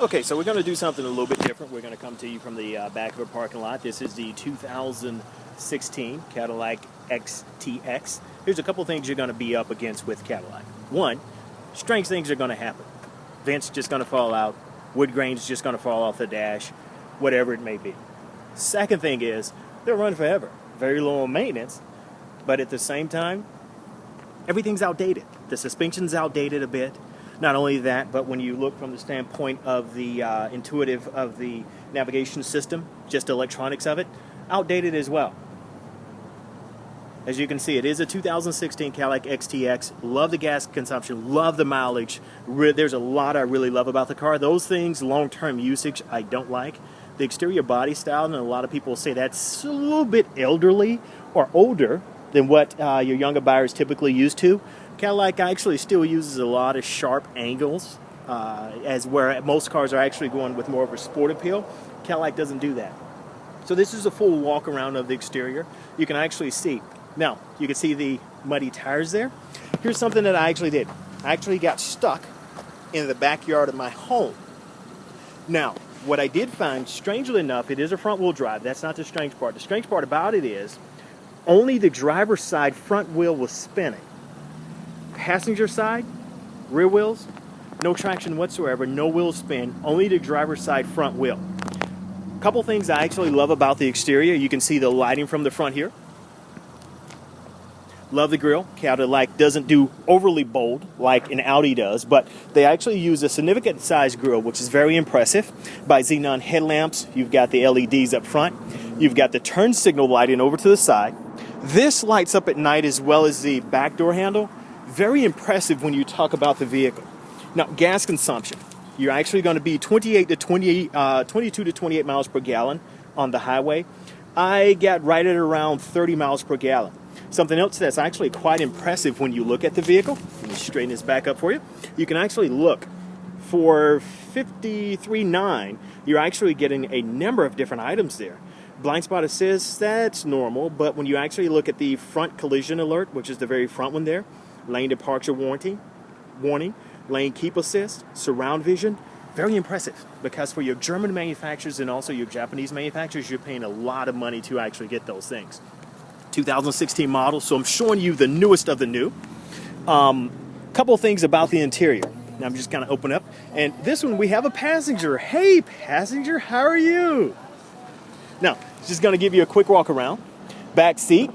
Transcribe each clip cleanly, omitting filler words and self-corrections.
Okay, so we're going to do something a little bit different. We're going to come to you from the back of a parking lot. This is the 2016 Cadillac XTS. Here's a couple things you're going to be up against with Cadillac. One, strange things are going to happen. Vents just going to fall out. Wood grain's just going to fall off the dash. Whatever it may be. Second thing is, they'll run forever. Very low on maintenance, but at the same time, everything's outdated. The suspension's outdated a bit. Not only that, but when you look from the standpoint of the intuitive of the navigation system, just electronics of it, outdated as well. As you can see, it is a 2016 Cadillac XTS. Love the gas consumption, love the mileage. There's a lot I really love about the car. Those things, long-term usage, I don't like. The exterior body style, and a lot of people say that's a little bit elderly or older than what your younger buyers typically used to. Cadillac actually still uses a lot of sharp angles, as where most cars are actually going with more of a sport appeal. Cadillac doesn't do that. So this is a full walk around of the exterior. You can actually see. Now, you can see the muddy tires there. Here's something that I actually did. I actually got stuck in the backyard of my home. Now, what I did find, strangely enough, it is a front-wheel drive. That's not the strange part. The strange part about it is only the driver's side front wheel was spinning. Passenger side, rear wheels, no traction whatsoever, no wheel spin, only the driver's side front wheel. A couple things I actually love about the exterior. You can see the lighting from the front here. Love the grille. Cadillac doesn't do overly bold like an Audi does, but they actually use a significant size grille, which is very impressive. By xenon headlamps, you've got the LEDs up front. You've got the turn signal lighting over to the side. This lights up at night as well as the back door handle. Very impressive when you talk about the vehicle. Now, gas consumption. You're actually going to be 22 to 28 miles per gallon on the highway. I got right at around 30 miles per gallon. Something else that's actually quite impressive when you look at the vehicle. Let me straighten this back up for you. You can actually look for 53.9. You're actually getting a number of different items there. Blind spot assist, that's normal, but when you actually look at the front collision alert, which is the very front one there, lane departure warning, lane keep assist, surround vision, very impressive, because for your German manufacturers and also your Japanese manufacturers, you're paying a lot of money to actually get those things. 2016 model, so I'm showing you the newest of the new. Couple things about the interior. Now I'm just kind of open up, and this one we have a passenger. Hey passenger, how are you? Now, just going to give you a quick walk around. Back seat.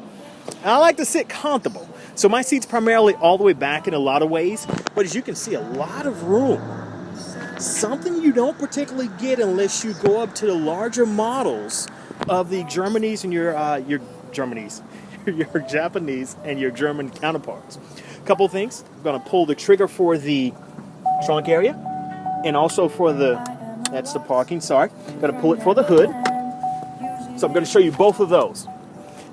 I like to sit comfortable. So my seat's primarily all the way back in a lot of ways, but as you can see, a lot of room. Something you don't particularly get unless you go up to the larger models of the Germanys and your Japanese and your German counterparts. Couple things. I'm going to pull the trigger for the trunk area, and also for that's the parking, sorry. Going to pull it for the hood. So I'm going to show you both of those.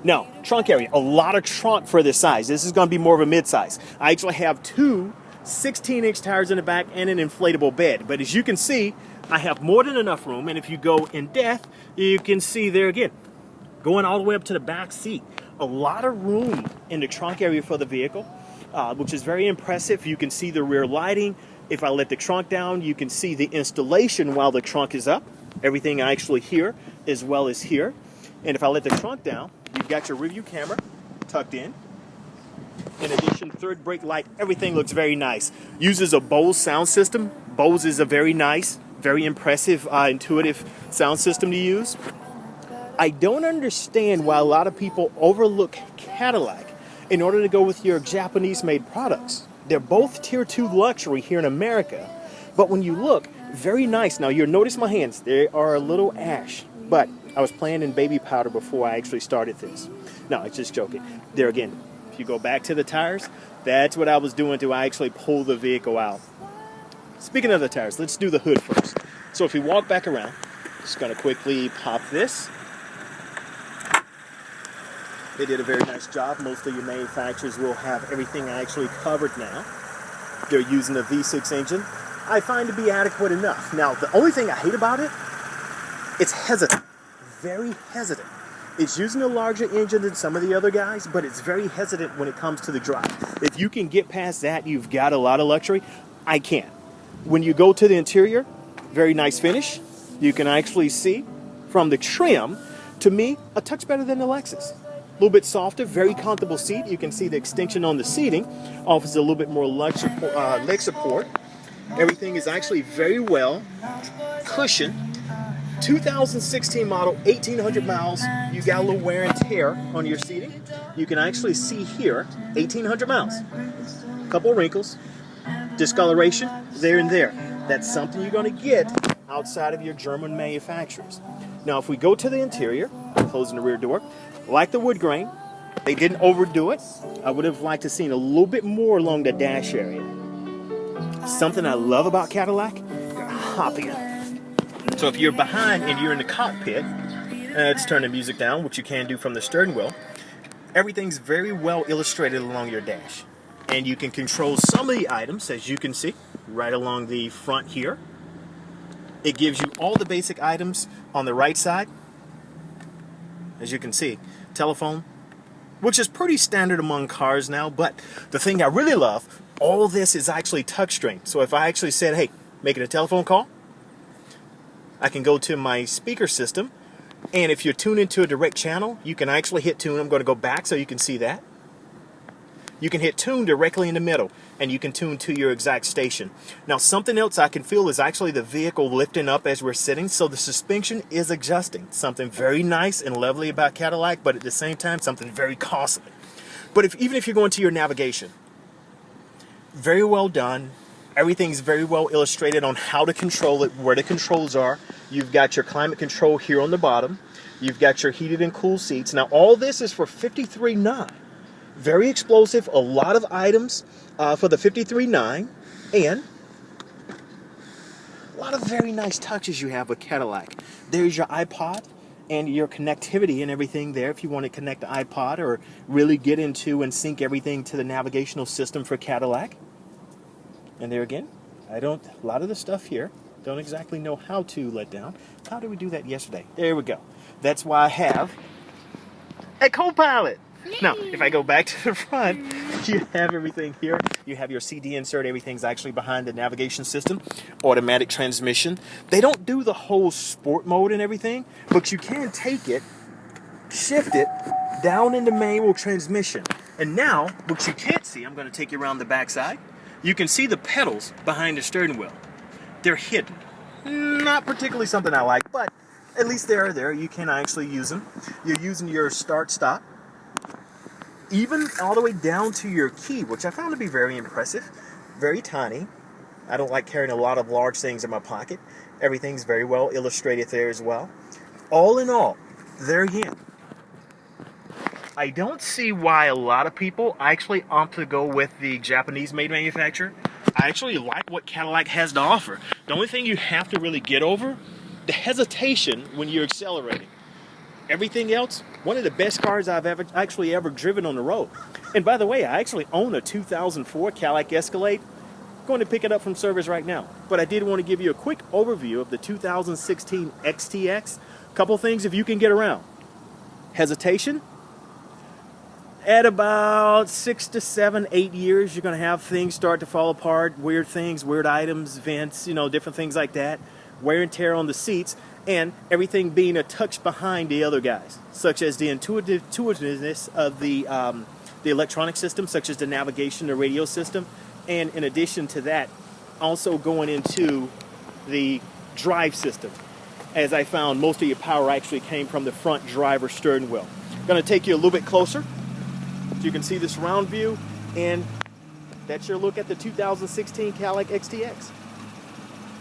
Now, trunk area, a lot of trunk for this size. This is going to be more of a mid-size. I actually have two 16-inch tires in the back and an inflatable bed. But as you can see, I have more than enough room. And if you go in depth, you can see there again, going all the way up to the back seat. A lot of room in the trunk area for the vehicle, which is very impressive. You can see the rear lighting. If I let the trunk down, you can see the installation while the trunk is up. Everything actually here as well as here. And if I let the trunk down, you've got your rear view camera tucked in. In addition, third brake light, everything looks very nice. Uses a Bose sound system. Bose is a very nice, very impressive, intuitive sound system to use. I don't understand why a lot of people overlook Cadillac in order to go with your Japanese-made products. They're both Tier 2 luxury here in America. But when you look, very nice. Now, you'll notice my hands. They are a little ash. But I was playing in baby powder before I actually started this. No, it's just joking. There again, if you go back to the tires, that's what I was doing to actually pull the vehicle out. Speaking of the tires, let's do the hood first. So if we walk back around, just going to quickly pop this. They did a very nice job. Most of your manufacturers will have everything actually covered now. They're using a V6 engine. I find to be adequate enough. Now, the only thing I hate about it, it's hesitant. Very hesitant. It's using a larger engine than some of the other guys, but it's very hesitant when it comes to the drive. If you can get past that, you've got a lot of luxury. I can't. When you go to the interior, Very nice finish. You can actually see from the trim, to me, a touch better than the Lexus. A little bit softer, very comfortable seat. You can see the extension on the seating offers a little bit more leg support. Everything is actually very well cushioned. 2016 model, 1,800 miles. You got a little wear and tear on your seating. You can actually see here, 1,800 miles. A couple of wrinkles, discoloration, there and there. That's something you're going to get outside of your German manufacturers. Now, if we go to the interior, closing the rear door, like the wood grain, they didn't overdo it. I would have liked to seen a little bit more along the dash area. Something I love about Cadillac, hop in. So if you're behind and you're in the cockpit, let's turn the music down, which you can do from the steering wheel. Everything's very well illustrated along your dash. And you can control some of the items, as you can see, right along the front here. It gives you all the basic items on the right side. As you can see, telephone, which is pretty standard among cars now, but the thing I really love, all this is actually touchscreen. So if I actually said, hey, making a telephone call, I can go to my speaker system, and if you're tuned into a direct channel, you can actually hit tune. I'm going to go back so you can see that. You can hit tune directly in the middle, and you can tune to your exact station. Now, something else I can feel is actually the vehicle lifting up as we're sitting, so the suspension is adjusting. Something very nice and lovely about Cadillac, but at the same time, something very costly. But even if you're going to your navigation, very well done. Everything's very well illustrated on how to control it, where the controls are. You've got your climate control here on the bottom. You've got your heated and cooled seats. Now, all this is for $53,900. Very explosive, a lot of items for the $53,900, and a lot of very nice touches you have with Cadillac. There's your iPod and your connectivity and everything there if you want to connect the iPod or really get into and sync everything to the navigational system for Cadillac. And there again, a lot of the stuff here, don't exactly know how to let down. How did we do that yesterday? There we go. That's why I have a co-pilot. Now, if I go back to the front, you have everything here. You have your CD insert. Everything's actually behind the navigation system. Automatic transmission. They don't do the whole sport mode and everything, but you can take it, shift it down into manual transmission. And now, what you can't see, I'm going to take you around the backside. You can see the pedals behind the steering wheel. They're hidden. Not particularly something I like, but at least they're there. You can actually use them. You're using your start-stop. Even all the way down to your key, which I found to be very impressive. Very tiny. I don't like carrying a lot of large things in my pocket. Everything's very well illustrated there as well. All in all, there again, I don't see why a lot of people actually opt to go with the Japanese-made manufacturer. I actually like what Cadillac has to offer. The only thing you have to really get over, the hesitation when you're accelerating. Everything else, one of the best cars I've ever driven on the road. And by the way, I actually own a 2004 Cadillac Escalade. Going to pick it up from service right now. But I did want to give you a quick overview of the 2016 XTX. Couple things if you can get around. Hesitation. At about 6 to 7, 8 years, you're going to have things start to fall apart. Weird things, weird items, vents, different things like that. Wear and tear on the seats. And everything being a touch behind the other guys, such as the intuitiveness of the electronic system, such as the navigation, the radio system, and in addition to that, also going into the drive system, as I found most of your power actually came from the front driver steering wheel. I'm going to take you a little bit closer so you can see this round view, and that's your look at the 2016 Cadillac XTX.